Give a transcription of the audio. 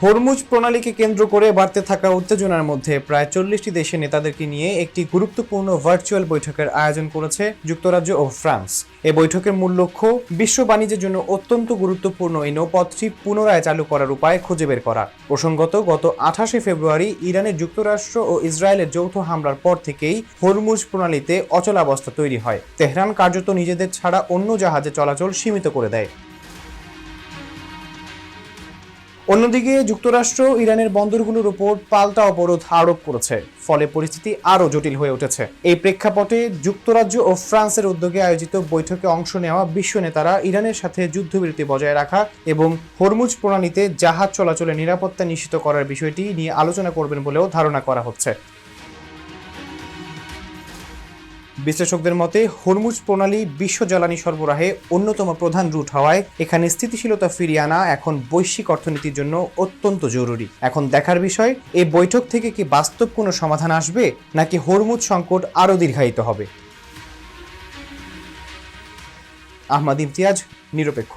Hormuz প্রণালীকে কেন্দ্র করে বাড়তে থাকা উত্তেজনার মধ্যে প্রায় 40টি দেশের নেতাদেরকে নিয়ে একটি গুরুত্বপূর্ণ ভার্চুয়াল বৈঠকের আয়োজন করেছে যুক্তরাজ্য ও ফ্রান্স। এই বৈঠকের মূল লক্ষ্য বিশ্ব বাণিজ্যের জন্য অত্যন্ত গুরুত্বপূর্ণ এই নৌপথটি পুনরায় চালু করার উপায় খুঁজে বের করা। প্রসঙ্গত, গত 28 ফেব্রুয়ারি ইরানের যুক্তরাষ্ট্র ও ইসরায়েলের যৌথ হামলার পর থেকেই হরমুজ প্রণালীতে অচলাবস্থা তৈরি হয়। তেহরান কার্যত নিজেদের ছাড়া অন্য জাহাজে চলাচল সীমিত করে দেয়। অন্যদিকে যুক্তরাষ্ট্র ইরানের বন্দরগুলোর উপর পাল্টা অবরোধ আরোপ করেছে, ফলে পরিস্থিতি আরও জটিল হয়ে উঠেছে। এই প্রেক্ষাপটে যুক্তরাজ্য ও ফ্রান্সের উদ্যোগে আয়োজিত বৈঠকে অংশ নেওয়া বিশ্ব নেতারা ইরানের সাথে যুদ্ধবিরতি বজায় রাখা এবং হরমুজ প্রণালীতে জাহাজ চলাচলের নিরাপত্তা নিশ্চিত করার বিষয়টি নিয়ে আলোচনা করবেন বলেও ধারণা করা হচ্ছে। বিশ্লেষকদের মতে, হরমুজ প্রণালী বিশ্ব জ্বালানি সরবরাহে অন্যতম প্রধান রুট হওয়ায় এখানে স্থিতিশীলতা ফিরিয়ে আনা এখন বৈশ্বিক অর্থনীতির জন্য অত্যন্ত জরুরি। এখন দেখার বিষয়, এই বৈঠক থেকে কি বাস্তব কোনো সমাধান আসবে, নাকি হরমুজ সংকট আরও দীর্ঘায়িত হবে। আহমদ ইমতিয়াজ, নিরপেক্ষ।